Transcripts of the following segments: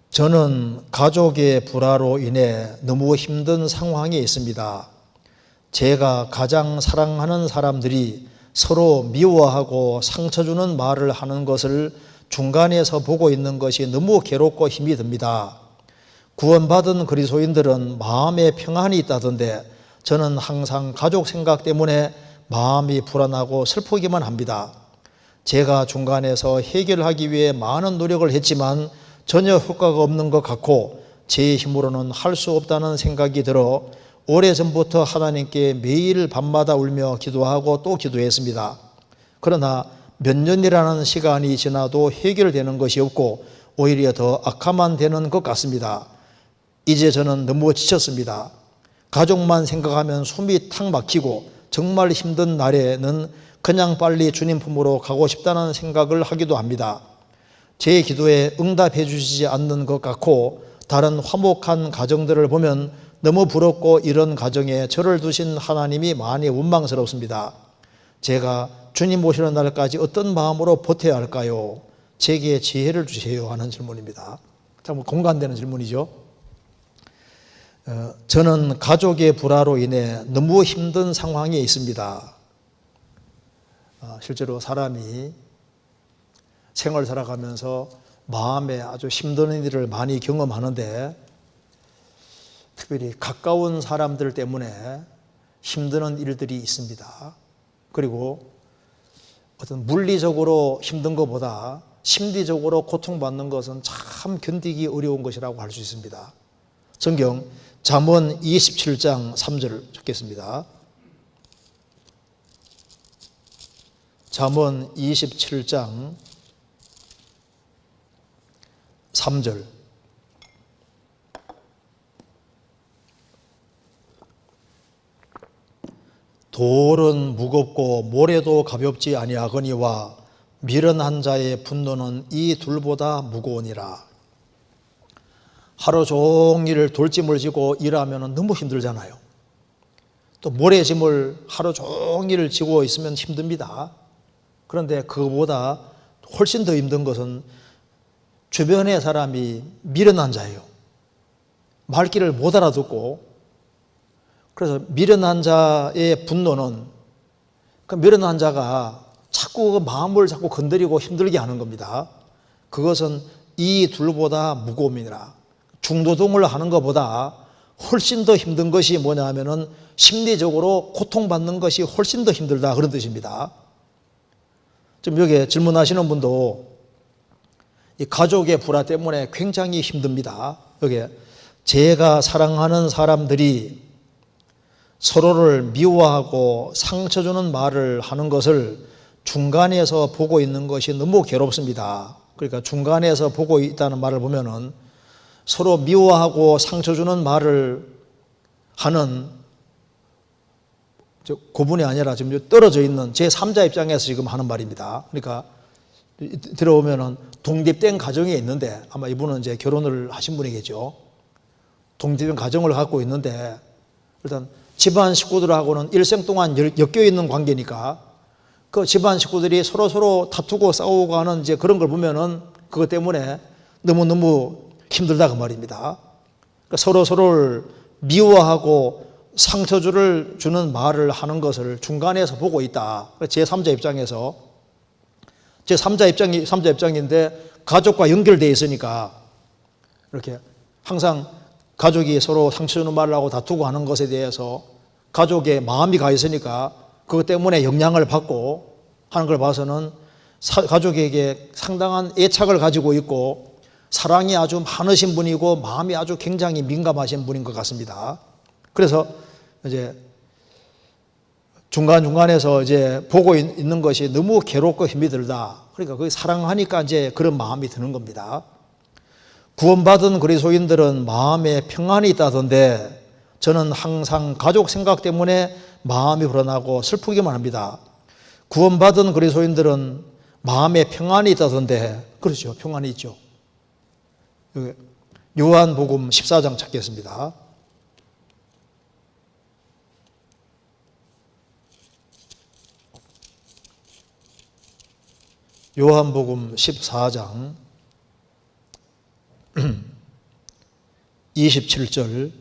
저는 가족의 불화로 인해 너무 힘든 상황에 있습니다. 제가 가장 사랑하는 사람들이 서로 미워하고 상처 주는 말을 하는 것을 중간에서 보고 있는 것이 너무 괴롭고 힘이 듭니다. 구원받은 그리스도인들은 마음에 평안이 있다던데 저는 항상 가족 생각 때문에 마음이 불안하고 슬프기만 합니다. 제가 중간에서 해결하기 위해 많은 노력을 했지만 전혀 효과가 없는 것 같고 제 힘으로는 할 수 없다는 생각이 들어 오래전부터 하나님께 매일 밤마다 울며 기도하고 또 기도했습니다. 그러나 몇 년이라는 시간이 지나도 해결되는 것이 없고 오히려 더 악화만 되는 것 같습니다. 이제 저는 너무 지쳤습니다. 가족만 생각하면 숨이 탁 막히고 정말 힘든 날에는 그냥 빨리 주님 품으로 가고 싶다는 생각을 하기도 합니다. 제 기도에 응답해 주시지 않는 것 같고 다른 화목한 가정들을 보면 너무 부럽고 이런 가정에 저를 두신 하나님이 많이 원망스럽습니다. 제가 주님 오시는 날까지 어떤 마음으로 버텨야 할까요? 제게 지혜를 주세요 하는 질문입니다. 참 공감되는 질문이죠. 저는 가족의 불화로 인해 너무 힘든 상황에 있습니다. 실제로 사람이 생을 살아가면서 마음에 아주 힘든 일을 많이 경험하는데 특별히 가까운 사람들 때문에 힘드는 일들이 있습니다. 그리고 어떤 물리적으로 힘든 것보다 심리적으로 고통받는 것은 참 견디기 어려운 것이라고 할 수 있습니다. 성경 잠언 27장 3절을 적겠습니다. 잠언 27장 3절. 돌은 무겁고 모래도 가볍지 아니하거니와 미련한 자의 분노는 이 둘보다 무거우니라. 하루 종일 돌짐을 지고 일하면 너무 힘들잖아요. 또 모래짐을 하루 종일 지고 있으면 힘듭니다. 그런데 그거보다 훨씬 더 힘든 것은 주변의 사람이 미련한 자예요. 말귀를 못 알아듣고, 그래서 미련한 자의 분노는 그 미련한 자가 자꾸 그 마음을 자꾸 건드리고 힘들게 하는 겁니다. 그것은 이 둘보다 무거움이라. 중노동을 하는 것보다 훨씬 더 힘든 것이 뭐냐 하면은 심리적으로 고통받는 것이 훨씬 더 힘들다, 그런 뜻입니다. 지금 여기 질문하시는 분도 이 가족의 불화 때문에 굉장히 힘듭니다. 여기 제가 사랑하는 사람들이 서로를 미워하고 상처 주는 말을 하는 것을 중간에서 보고 있는 것이 너무 괴롭습니다. 그러니까 중간에서 보고 있다는 말을 보면은 서로 미워하고 상처 주는 말을 하는 고분이 아니라 지금 떨어져 있는 제3자 입장에서 지금 하는 말입니다. 그러니까 들어오면은 독립된 가정에 있는데 아마 이분은 이제 결혼을 하신 분이겠죠. 독립된 가정을 갖고 있는데 일단 집안 식구들하고는 일생 동안 엮여 있는 관계니까 그 집안 식구들이 서로 다투고 싸우고 하는 이제 그런 걸 보면은 그것 때문에 너무너무 힘들다 그 말입니다. 그러니까 서로를 미워하고 상처를 주는 말을 하는 것을 중간에서 보고 있다. 제3자 입장에서 제3자 입장인데 가족과 연결되어 있으니까 이렇게 항상 가족이 서로 상처 주는 말을 하고 다투고 하는 것에 대해서 가족의 마음이 가 있으니까 그것 때문에 영향을 받고 하는 걸 봐서는 가족에게 상당한 애착을 가지고 있고 사랑이 아주 많으신 분이고 마음이 아주 굉장히 민감하신 분인 것 같습니다. 그래서 이제 중간중간에서 이제 보고 있는 것이 너무 괴롭고 힘이 들다. 그러니까 그게 사랑하니까 이제 그런 마음이 드는 겁니다. 구원받은 그리스도인들은 마음에 평안이 있다던데 저는 항상 가족 생각 때문에 마음이 불안하고 슬프기만 합니다. 구원받은 그리스도인들은 마음에 평안이 있다던데 그렇죠. 평안이 있죠. 요한복음 14장 찾겠습니다. 요한복음 14장 27절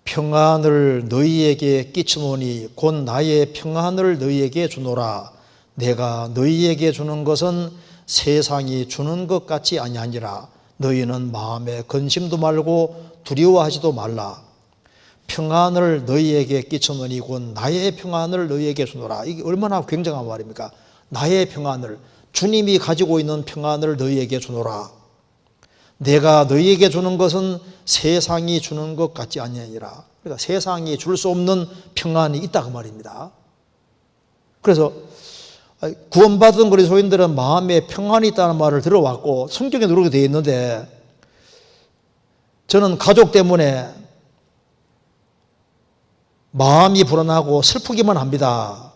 평안을 너희에게 끼치노니 곧 나의 평안을 너희에게 주노라. 내가 너희에게 주는 것은 세상이 주는 것 같이 아니하니라. 너희는 마음에 근심도 말고 두려워하지도 말라. 평안을 너희에게 끼치노니 곧 나의 평안을 너희에게 주노라. 이게 얼마나 굉장한 말입니까? 나의 평안을, 주님이 가지고 있는 평안을 너희에게 주노라. 내가 너희에게 주는 것은 세상이 주는 것 같지 아니하니라. 그러니까 세상이 줄 수 없는 평안이 있다 그 말입니다. 그래서 구원받은 그리스도인들은 마음에 평안이 있다는 말을 들어왔고 성경에 그렇게 되어 있는데, 저는 가족 때문에 마음이 불안하고 슬프기만 합니다.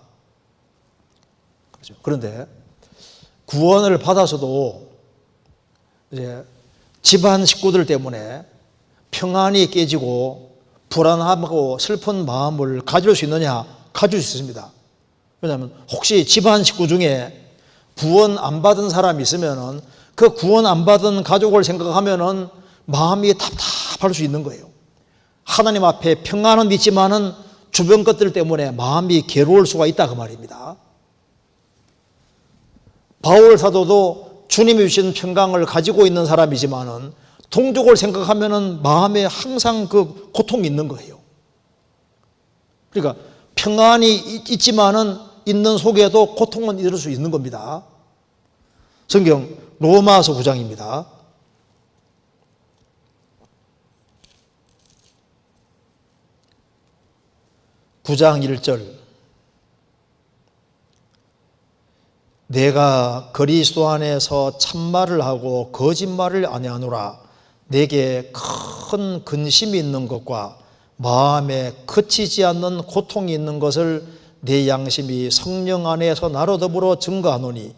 그런데 구원을 받아서도 이제 집안 식구들 때문에 평안이 깨지고 불안하고 슬픈 마음을 가질 수 있느냐? 가질 수 있습니다. 왜냐하면 혹시 집안 식구 중에 구원 안 받은 사람이 있으면은 그 구원 안 받은 가족을 생각하면은 마음이 답답할 수 있는 거예요. 하나님 앞에 평안은 있지만은 주변 것들 때문에 마음이 괴로울 수가 있다 그 말입니다. 바울 사도도 주님이 주신 평강을 가지고 있는 사람이지만은 동족을 생각하면은 마음에 항상 그 고통이 있는 거예요. 그러니까 평안이 있지만은 있는 속에도 고통은 이룰 수 있는 겁니다. 성경 로마서 9장입니다. 9장 1절 내가 그리스도 안에서 참말을 하고 거짓말을 아니하노라. 내게 큰 근심이 있는 것과 마음에 그치지 않는 고통이 있는 것을 내 양심이 성령 안에서 나로 더불어 증거하노니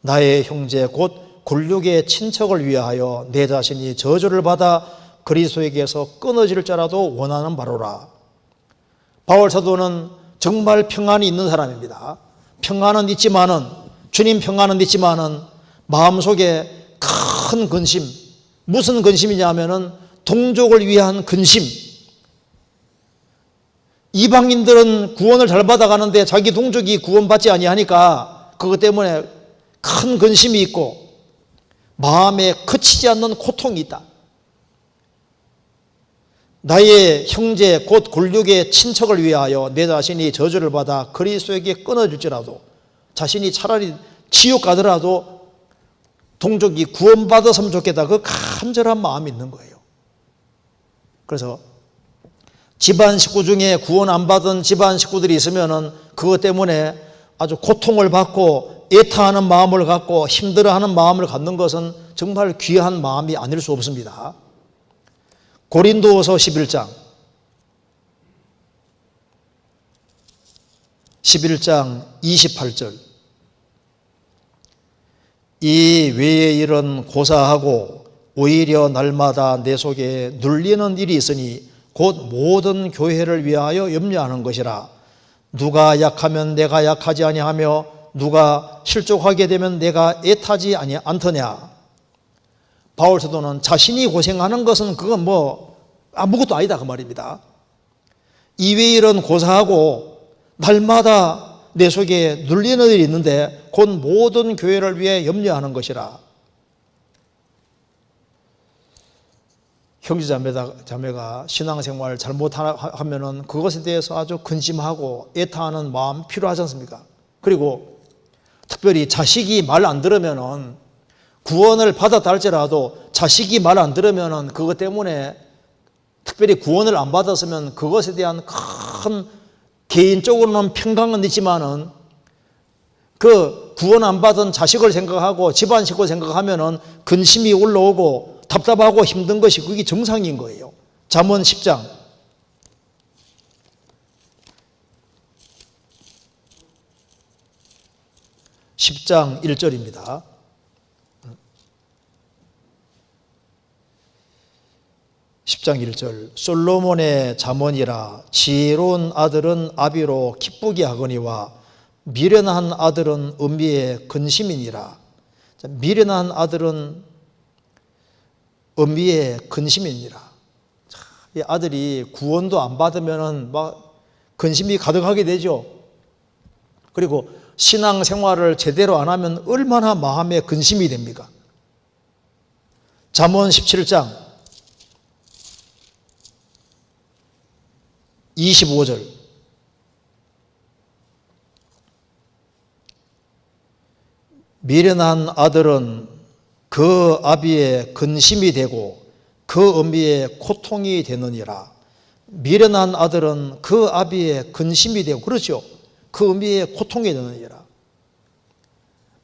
나의 형제 곧 굴육의 친척을 위하여 내 자신이 저주를 받아 그리스도에게서 끊어질 자라도 원하는 바로라. 바울 사도는 정말 평안이 있는 사람입니다. 평안은 있지만은, 주님 평안은 있지만은 마음속에 큰 근심, 무슨 근심이냐면은 동족을 위한 근심. 이방인들은 구원을 잘 받아가는데 자기 동족이 구원받지 아니하니까 그것 때문에 큰 근심이 있고 마음에 그치지 않는 고통이 있다. 나의 형제 곧 굴육의 친척을 위하여 내 자신이 저주를 받아 그리스도에게 끊어질지라도, 자신이 차라리 지옥 가더라도 동족이 구원받았으면 좋겠다, 그 간절한 마음이 있는 거예요. 그래서 집안 식구 중에 구원 안 받은 집안 식구들이 있으면은 그것 때문에 아주 고통을 받고 애타하는 마음을 갖고 힘들어하는 마음을 갖는 것은 정말 귀한 마음이 아닐 수 없습니다. 고린도후서 11장 28절 이 외의 일은 고사하고 오히려 날마다 내 속에 눌리는 일이 있으니 곧 모든 교회를 위하여 염려하는 것이라. 누가 약하면 내가 약하지 아니하며 누가 실족하게 되면 내가 애타지 않더냐. 바울 사도는 자신이 고생하는 것은 그건 뭐 아무것도 아니다 그 말입니다. 이외의 일은 고사하고 날마다 내 속에 눌리는 일이 있는데 곧 모든 교회를 위해 염려하는 것이라. 형제자매가 신앙생활 잘못하면은 그것에 대해서 아주 근심하고 애타하는 마음 필요하지 않습니까? 그리고 특별히 자식이 말 안 들으면은, 구원을 받았다 할지라도 자식이 말 안 들으면은 그것 때문에, 특별히 구원을 안 받았으면 그것에 대한 큰 개인적으로는 평강은 있지만은 그 구원 안 받은 자식을 생각하고 집안 식구를 생각하면은 근심이 올라오고 답답하고 힘든 것이 그게 정상인 거예요. 잠언 10장 1절입니다. 솔로몬의 잠언이라. 지혜로운 아들은 아비로 기쁘게 하거니와 미련한 아들은 음미에 근심이니라. 미련한 아들은 어미의 근심이니라. 이 아들이 구원도 안 받으면은 막 근심이 가득하게 되죠. 그리고 신앙생활을 제대로 안 하면 얼마나 마음에 근심이 됩니까? 잠언 17장 25절. 미련한 아들은 그 아비의 근심이 되고 그 어미의 고통이 되느니라. 미련한 아들은 그 아비의 근심이 되고, 그렇죠, 그 어미의 고통이 되느니라.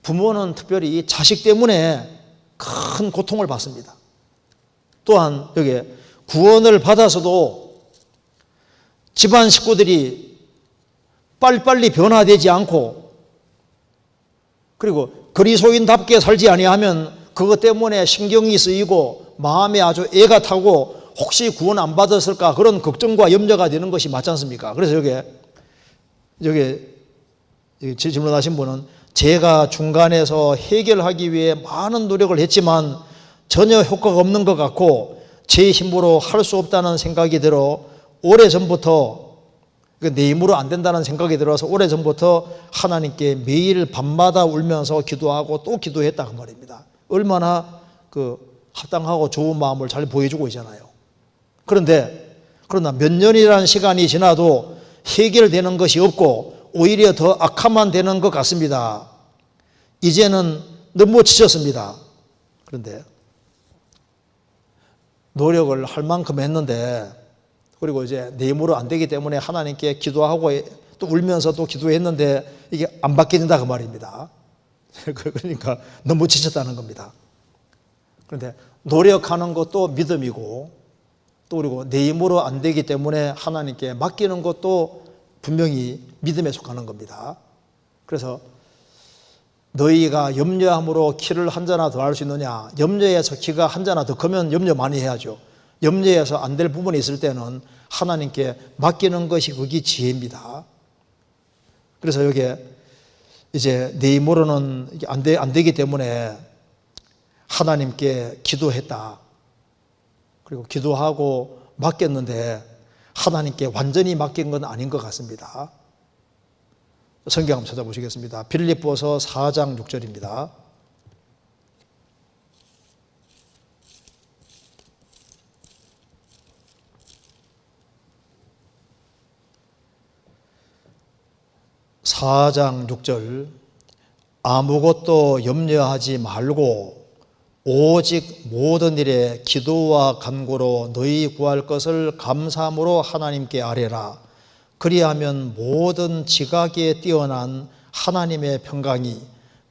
부모는 특별히 이 자식 때문에 큰 고통을 받습니다. 또한 여기 구원을 받아서도 집안 식구들이 빨리빨리 변화되지 않고, 그리고 그리스도인답게 살지 아니하면 그것 때문에 신경이 쓰이고 마음에 아주 애가 타고 혹시 구원 안 받았을까 그런 걱정과 염려가 되는 것이 맞지 않습니까? 그래서 여기 질문하신 분은 제가 중간에서 해결하기 위해 많은 노력을 했지만 전혀 효과가 없는 것 같고 제 힘으로 할 수 없다는 생각이 들어 오래전부터, 내 힘으로 안 된다는 생각이 들어서 오래전부터 하나님께 매일 밤마다 울면서 기도하고 또 기도했다 그 말입니다. 얼마나 합당하고 좋은 마음을 잘 보여주고 있잖아요. 그러나 몇 년이라는 시간이 지나도 해결되는 것이 없고 오히려 더 악화만 되는 것 같습니다. 이제는 너무 지쳤습니다. 그런데 노력을 할 만큼 했는데, 그리고 이제 내 힘으로 안 되기 때문에 하나님께 기도하고 또 울면서 또 기도했는데 이게 안 바뀌는다 그 말입니다. 그러니까 너무 지쳤다는 겁니다. 그런데 노력하는 것도 믿음이고, 또 그리고 내 힘으로 안 되기 때문에 하나님께 맡기는 것도 분명히 믿음에 속하는 겁니다. 그래서 너희가 염려함으로 키를 한 자나 더 할 수 있느냐? 염려해서 키가 한 자나 더 크면 염려 많이 해야죠. 염려해서 안 될 부분이 있을 때는 하나님께 맡기는 것이 그게 지혜입니다. 그래서 여기에 이제 내 힘으로는 안 되기 때문에 하나님께 기도했다. 그리고 기도하고 맡겼는데 하나님께 완전히 맡긴 건 아닌 것 같습니다. 성경 한번 찾아보시겠습니다. 빌립보서 4장 6절입니다. (4장 6절) 아무것도 염려하지 말고 오직 모든 일에 기도와 간구로 너희 구할 것을 감사함으로 하나님께 아뢰라. 그리하면 모든 지각에 뛰어난 하나님의 평강이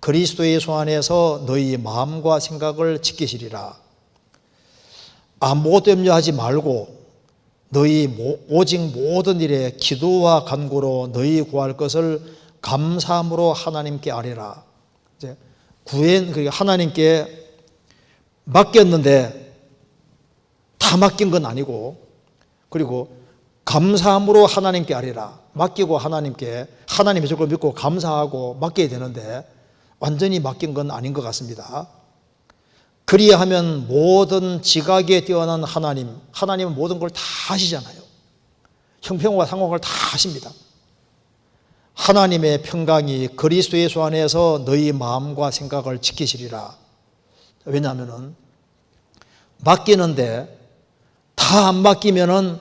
그리스도 예수 안에서 너희 마음과 생각을 지키시리라. 아무것도 염려하지 말고 너희 오직 모든 일에 기도와 간구로 너희 구할 것을 감사함으로 하나님께 아뢰라. 이제 하나님께 맡겼는데 다 맡긴 건 아니고, 그리고 감사함으로 하나님께 아뢰라. 맡기고 하나님이 저걸 믿고 감사하고 맡겨야 되는데 완전히 맡긴 건 아닌 것 같습니다. 그리하면 모든 지각에 뛰어난 하나님은 모든 걸 다 아시잖아요. 형편과 상황을 다 아십니다. 하나님의 평강이 그리스도 예수 안에서 너희 마음과 생각을 지키시리라. 왜냐하면 맡기는데 다 안 맡기면은,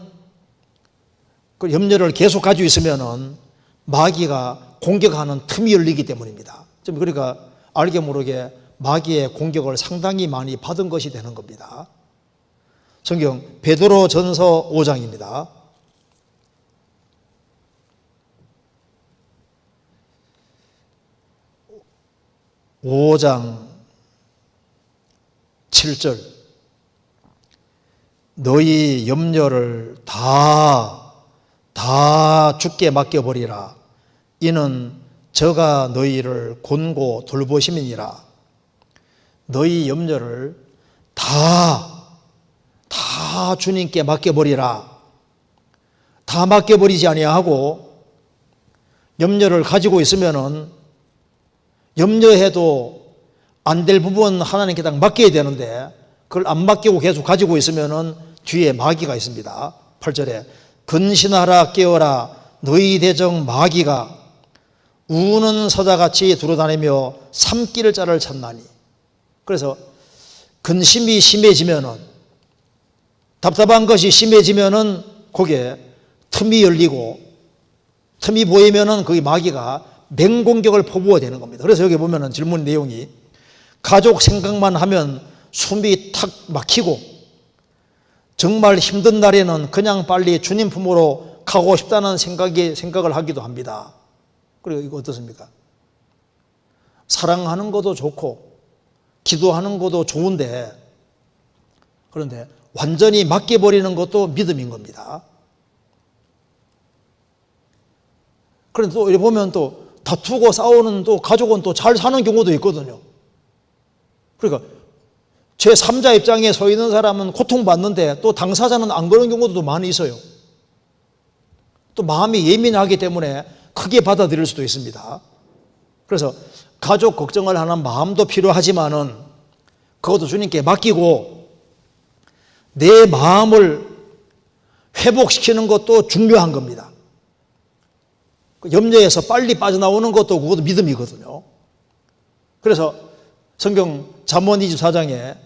그 염려를 계속 가지고 있으면은 마귀가 공격하는 틈이 열리기 때문입니다. 그러니까 알게 모르게 마귀의 공격을 상당히 많이 받은 것이 되는 겁니다. 성경 베드로전서 5장입니다. (5장 7절) 너희 염려를 다 주께 맡겨버리라. 이는 저가 너희를 곤고 돌보심이니라. 너희 염려를 다 주님께 맡겨버리라. 다 맡겨버리지 아니하고 염려를 가지고 있으면은 염려해도 안 될 부분 하나님께 딱 맡겨야 되는데 그걸 안 맡기고 계속 가지고 있으면은 뒤에 마귀가 있습니다. 8절에 근신하라 깨어라 너희 대적 마귀가 우는 서자같이 두루다니며 삼킬 자를 찾나니. 그래서 근심이 심해지면은, 답답한 것이 심해지면은 거기에 틈이 열리고 틈이 보이면은 거기 마귀가 맹공격을 퍼부어 대는 겁니다. 그래서 여기 보면은 질문 내용이 가족 생각만 하면 숨이 탁 막히고 정말 힘든 날에는 그냥 빨리 주님 품으로 가고 싶다는 생각을 하기도 합니다. 그리고 이거 어떻습니까? 사랑하는 것도 좋고 기도하는 것도 좋은데, 그런데 완전히 맡겨버리는 것도 믿음인 겁니다. 그런데 또 이렇게 보면 또 다투고 싸우는 또 가족은 또 잘 사는 경우도 있거든요. 그러니까 제 3자 입장에 서 있는 사람은 고통받는데 또 당사자는 안 그런 경우도 많이 있어요. 또 마음이 예민하기 때문에 크게 받아들일 수도 있습니다. 그래서 가족 걱정을 하는 마음도 필요하지만은 그것도 주님께 맡기고 내 마음을 회복시키는 것도 중요한 겁니다. 염려에서 빨리 빠져나오는 것도 그것도 믿음이거든요. 그래서 성경 잠언 24장에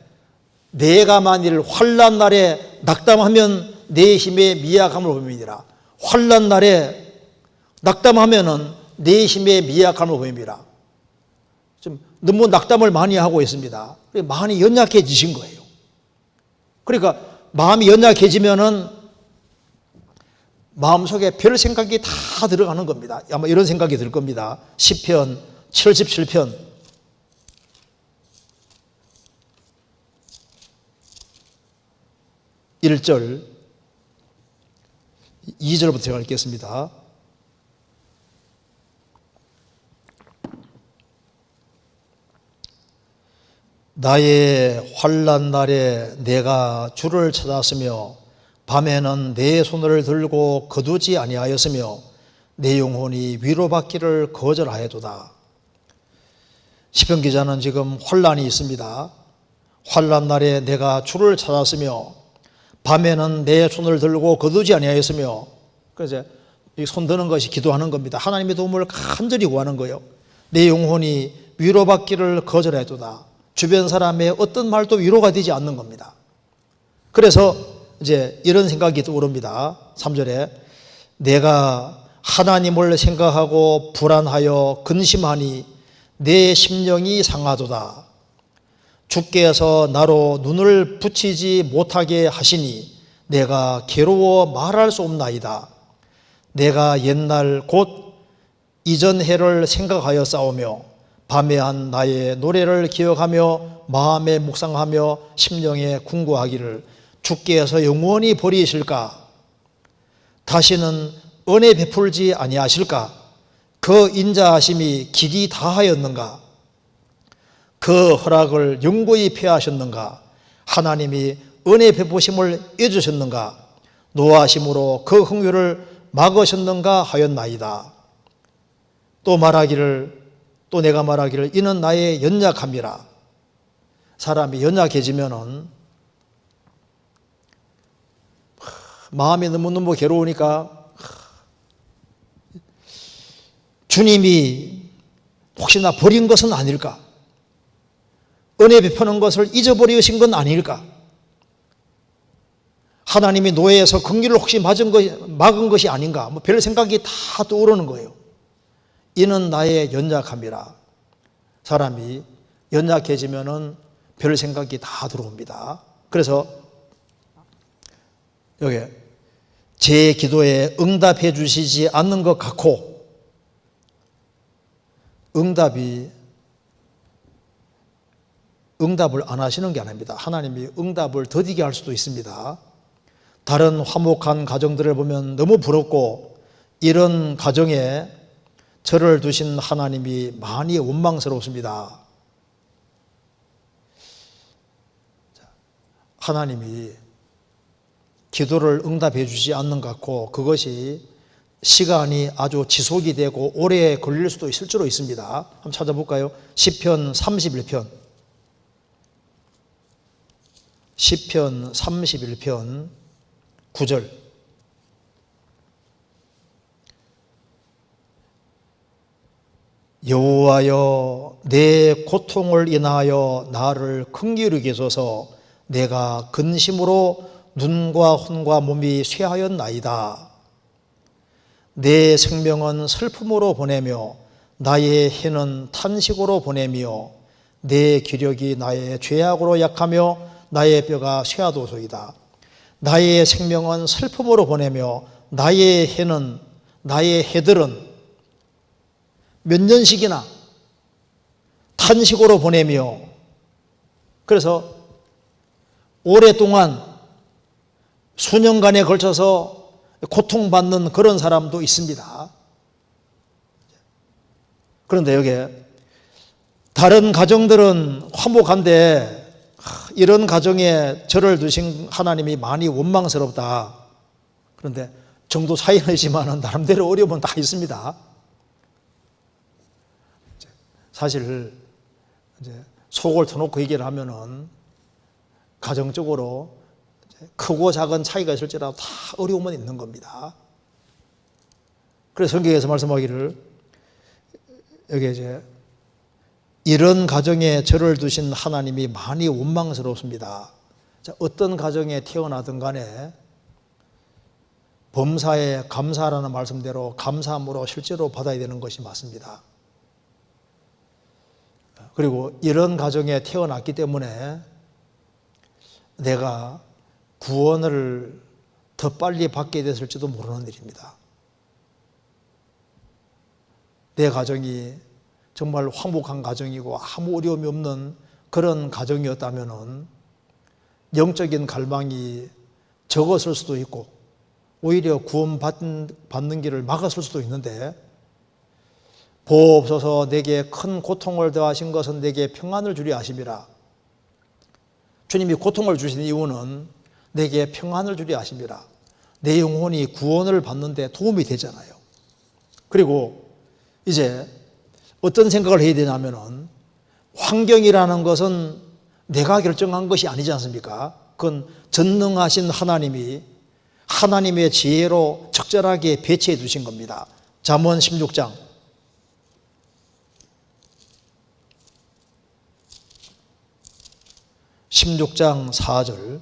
내가 만일 환난 날에 낙담하면 내 힘의 미약함을 보임이니라. 환난 날에 낙담하면은 내 힘의 미약함을 보임이라. 좀 너무 낙담을 많이 하고 있습니다. 많이 연약해지신 거예요. 그러니까 마음이 연약해지면은 마음속에 별 생각이 다 들어가는 겁니다. 아마 이런 생각이 들 겁니다. 시편 77편 1절 2절부터 제가 읽겠습니다. 나의 환난 날에 내가 주를 찾았으며 밤에는 내 손을 들고 거두지 아니하였으며 내 영혼이 위로받기를 거절하여도다. 시편 기자는 지금 환난이 있습니다. 환난 날에 내가 주를 찾았으며 밤에는 내 손을 들고 거두지 아니하였으며, 그래서 손 드는 것이 기도하는 겁니다. 하나님의 도움을 간절히 구하는 거예요. 내 영혼이 위로받기를 거절해도다. 주변 사람의 어떤 말도 위로가 되지 않는 겁니다. 그래서 이제 이런 생각이 떠오릅니다. 3절에 내가 하나님을 생각하고 불안하여 근심하니 내 심령이 상하도다. 주께서 나로 눈을 붙이지 못하게 하시니 내가 괴로워 말할 수 없나이다. 내가 옛날 곧 이전 해를 생각하여 싸우며 밤에 한 나의 노래를 기억하며 마음에 묵상하며 심령에 궁구하기를 주께서 영원히 버리실까? 다시는 은혜 베풀지 아니하실까? 그 인자하심이 길이 다하였는가? 그 허락을 영구히 폐하셨는가? 하나님이 은혜 베푸심을 잊으셨는가? 노하심으로 그 흥유를 막으셨는가 하였나이다. 또 내가 말하기를 이는 나의 연약함이라. 사람이 연약해지면은 마음이 너무너무 괴로우니까 주님이 혹시나 버린 것은 아닐까? 은혜 베푸는 것을 잊어버리신 건 아닐까? 하나님이 노예에서 긍휼을 혹시 막은 것이 아닌가? 별 생각이 다 떠오르는 거예요. 이는 나의 연약함이라. 사람이 연약해지면은 별 생각이 다 들어옵니다. 그래서 여기 제 기도에 응답해 주시지 않는 것 같고, 응답을 안 하시는 게 아닙니다. 하나님이 응답을 더디게 할 수도 있습니다. 다른 화목한 가정들을 보면 너무 부럽고, 이런 가정에 저를 두신 하나님이 많이 원망스럽습니다. 하나님이 기도를 응답해 주지 않는 것 같고, 그것이 시간이 아주 지속이 되고 오래 걸릴 수도 실제로 있습니다. 한번 찾아볼까요? 시편 31편 시편 31편 9절. 여호와여, 내 고통을 인하여 나를 긍휼히 여기소서. 내가 근심으로 눈과 혼과 몸이 쇠하였나이다. 내 생명은 슬픔으로 보내며 나의 해는 탄식으로 보내며 내 기력이 나의 죄악으로 약하며 나의 뼈가 쇠하도소이다. 나의 생명은 슬픔으로 보내며 나의 해들은 몇 년씩이나 탄식으로 보내며, 그래서 오랫동안 수년간에 걸쳐서 고통받는 그런 사람도 있습니다. 그런데 여기에 다른 가정들은 화목한데 이런 가정에 저를 두신 하나님이 많이 원망스럽다. 그런데 정도 차이는 있지만 나름대로 어려움은 다 있습니다. 사실 이제 속을 터놓고 얘기를 하면은 가정적으로 크고 작은 차이가 있을지라도 다 어려움은 있는 겁니다. 그래서 성경에서 말씀하기를, 여기 이제 이런 가정에 저를 두신 하나님이 많이 원망스럽습니다. 자, 어떤 가정에 태어나든 간에 범사에 감사라는 말씀대로 감사함으로 실제로 받아야 되는 것이 맞습니다. 그리고 이런 가정에 태어났기 때문에 내가 구원을 더 빨리 받게 됐을지도 모르는 일입니다. 내 가정이 정말 화목한 가정이고 아무 어려움이 없는 그런 가정이었다면 영적인 갈망이 적었을 수도 있고 오히려 구원받는 길을 막았을 수도 있는데, 보옵소서 내게 큰 고통을 더하신 것은 내게 평안을 주려 하심이라. 주님이 고통을 주신 이유는 내게 평안을 주려 하심이라. 내 영혼이 구원을 받는 데 도움이 되잖아요. 그리고 이제 어떤 생각을 해야 되냐면은, 환경이라는 것은 내가 결정한 것이 아니지 않습니까? 그건 전능하신 하나님이 하나님의 지혜로 적절하게 배치해 두신 겁니다. 잠언 16장 4절.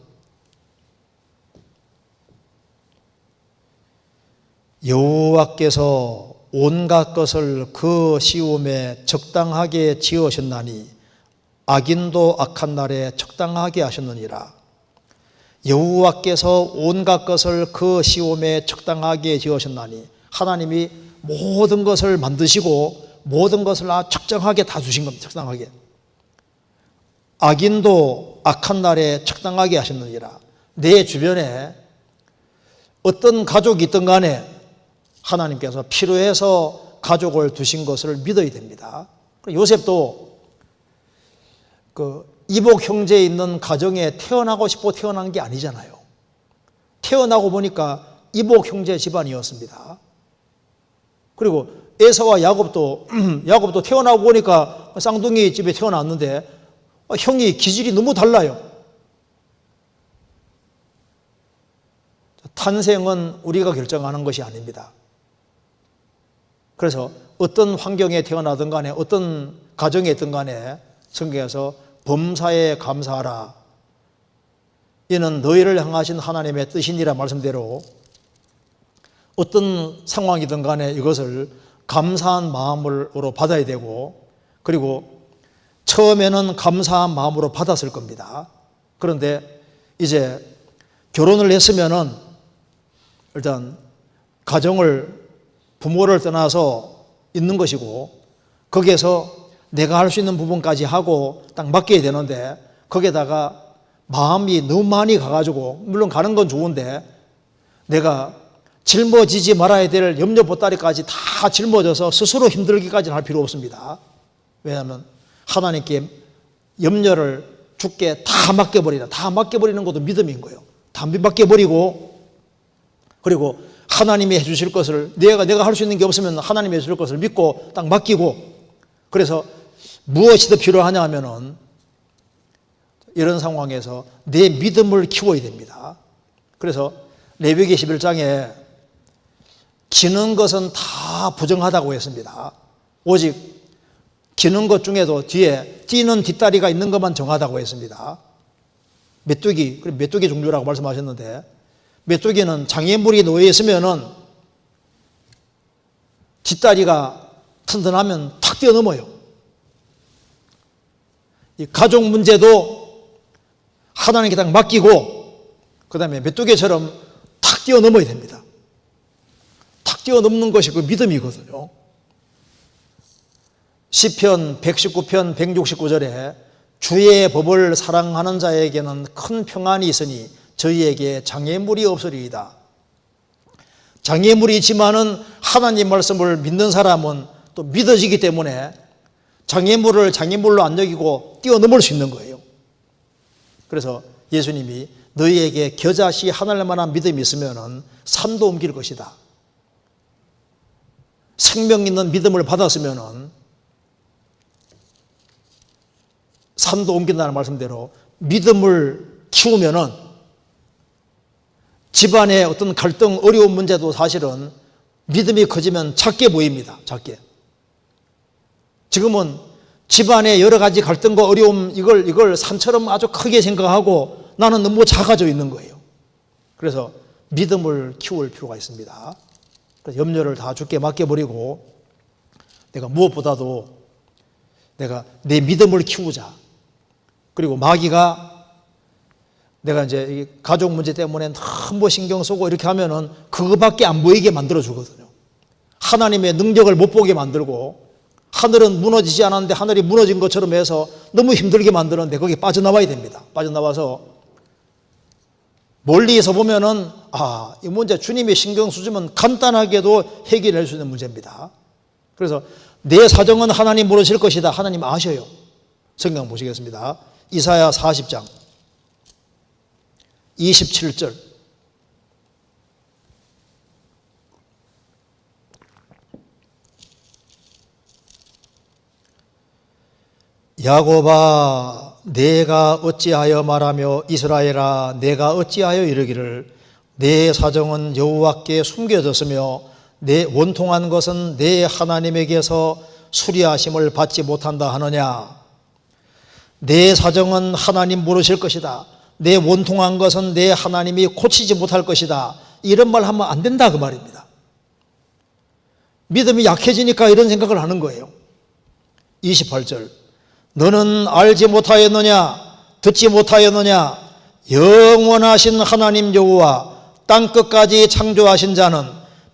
여호와께서 온갖 것을 그 시온에 적당하게 지으셨나니 악인도 악한 날에 적당하게 하셨느니라. 여호와께서 온갖 것을 그 시온에 적당하게 지으셨나니, 하나님이 모든 것을 만드시고 모든 것을 적정하게 다 주신 겁니다. 적당하게. 악인도 악한 날에 적당하게 하셨느니라. 내 주변에 어떤 가족이 있든 간에 하나님께서 필요해서 가족을 두신 것을 믿어야 됩니다. 요셉도 그 이복 형제에 있는 가정에 태어나고 싶어 태어난 게 아니잖아요. 태어나고 보니까 이복 형제 집안이었습니다. 그리고 에사와 야곱도 태어나고 보니까 쌍둥이 집에 태어났는데 형이 기질이 너무 달라요. 탄생은 우리가 결정하는 것이 아닙니다. 그래서 어떤 환경에 태어나든 간에 어떤 가정에 있든 간에 성경에서 범사에 감사하라. 이는 너희를 향하신 하나님의 뜻이니라 말씀대로 어떤 상황이든 간에 이것을 감사한 마음으로 받아야 되고, 그리고 처음에는 감사한 마음으로 받았을 겁니다. 그런데 이제 결혼을 했으면은 일단 가정을, 부모를 떠나서 있는 것이고, 거기에서 내가 할 수 있는 부분까지 하고 딱 맡겨야 되는데, 거기에다가 마음이 너무 많이 가가지고, 물론 가는 건 좋은데 내가 짊어지지 말아야 될 염려 보따리까지 다 짊어져서 스스로 힘들기까지는 할 필요 없습니다. 왜냐하면 하나님께 염려를 주께 다 맡겨버리라. 다 맡겨버리는 것도 믿음인 거예요. 다 맡겨버리고, 그리고 하나님이 해주실 것을, 내가 할 수 있는 게 없으면 하나님이 해주실 것을 믿고 딱 맡기고, 그래서 무엇이 더 필요하냐 하면은 이런 상황에서 내 믿음을 키워야 됩니다. 그래서 레위기 11장에 기는 것은 다 부정하다고 했습니다. 오직 기는 것 중에도 뒤에 뛰는 뒷다리가 있는 것만 정하다고 했습니다. 메뚜기, 메뚜기 종류라고 말씀하셨는데, 메뚜기는 장애물이 놓여 있으면은 뒷다리가 튼튼하면 탁 뛰어넘어요. 이 가족 문제도 하나님께 딱 맡기고, 그 다음에 메뚜기처럼 탁 뛰어넘어야 됩니다. 탁 뛰어넘는 것이 그 믿음이거든요. 시편 119편 169절에 주의 법을 사랑하는 자에게는 큰 평안이 있으니 저희에게 장애물이 없으리이다. 장애물이 있지만은 하나님 말씀을 믿는 사람은 또 믿어지기 때문에 장애물을 장애물로 안 여기고 뛰어넘을 수 있는 거예요. 그래서 예수님이 너희에게 겨자씨 하늘만한 믿음이 있으면은 산도 옮길 것이다. 생명 있는 믿음을 받았으면은 산도 옮긴다는 말씀대로 믿음을 키우면은 집안의 어떤 갈등, 어려운 문제도 사실은 믿음이 커지면 작게 보입니다. 작게. 지금은 집안의 여러 가지 갈등과 어려움, 이걸 산처럼 아주 크게 생각하고 나는 너무 작아져 있는 거예요. 그래서 믿음을 키울 필요가 있습니다. 그래서 염려를 다 주께 맡겨버리고 내가 무엇보다도 내가 내 믿음을 키우자. 그리고 마귀가 내가 이제 이 가족 문제 때문에 너무 신경 쓰고 이렇게 하면은 그거밖에 안 보이게 만들어 주거든요. 하나님의 능력을 못 보게 만들고 하늘은 무너지지 않았는데 하늘이 무너진 것처럼 해서 너무 힘들게 만드는데 거기에 빠져나와야 됩니다. 빠져나와서 멀리에서 보면은 이 문제 주님이 신경 쓰시면 간단하게도 해결할 수 있는 문제입니다. 그래서 내 사정은 하나님 모르실 것이다. 하나님 아셔요. 성경 보시겠습니다. 이사야 40장 27절. 야곱아 내가 어찌하여 말하며 이스라엘아 내가 어찌하여 이르기를 내 사정은 여호와께 숨겨졌으며 내 원통한 것은 내 하나님에게서 수리하심을 받지 못한다 하느냐. 내 사정은 하나님 모르실 것이다. 내 원통한 것은 내 하나님이 고치지 못할 것이다. 이런 말 하면 안 된다 그 말입니다. 믿음이 약해지니까 이런 생각을 하는 거예요. 28절. 너는 알지 못하였느냐 듣지 못하였느냐 영원하신 하나님 여호와 땅끝까지 창조하신 자는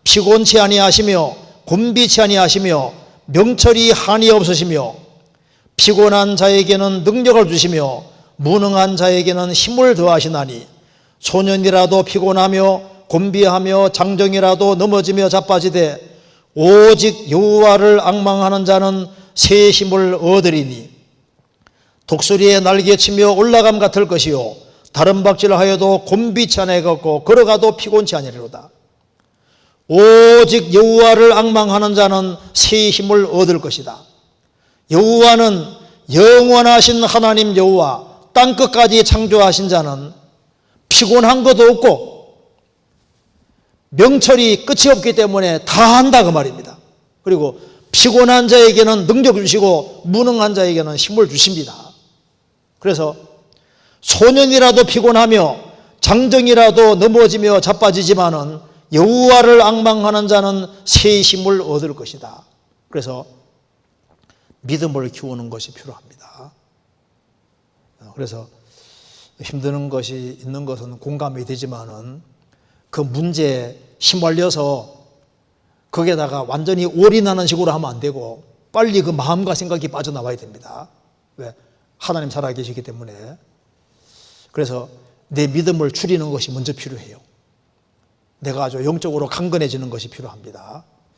피곤치 아니하시며 곤비치 아니하시며 명철이 한이 없으시며 피곤한 자에게는 능력을 주시며 무능한 자에게는 힘을 더하시나니 소년이라도 피곤하며 곤비하며 장정이라도 넘어지며 자빠지되 오직 여호와를 앙망하는 자는 새 힘을 얻으리니 독수리의 날개치며 올라감 같을 것이요 다른 박질하여도 곤비치 아니하겠고 걸어가도 피곤치 아니리로다. 오직 여호와를 앙망하는 자는 새 힘을 얻을 것이다. 여호와는 영원하신 하나님 여호와 땅끝까지 창조하신 자는 피곤한 것도 없고 명철이 끝이 없기 때문에 다 한다 그 말입니다. 그리고 피곤한 자에게는 능력을 주시고 무능한 자에게는 힘을 주십니다. 그래서 소년이라도 피곤하며 장정이라도 넘어지며 자빠지지만은 여호와를 앙망하는 자는 새 힘을 얻을 것이다. 그래서 믿음을 키우는 것이 필요합니다. 그래서 힘드는 것이 있는 것은 공감이 되지만은 그 문제에 휘말려서 거기에다가 완전히 올인하는 식으로 하면 안 되고 빨리 그 마음과 생각이 빠져나와야 됩니다. 왜? 하나님 살아계시기 때문에. 그래서 내 믿음을 줄이는 것이 먼저 필요해요. 내가 아주 영적으로 강건해지는 것이 필요합니다.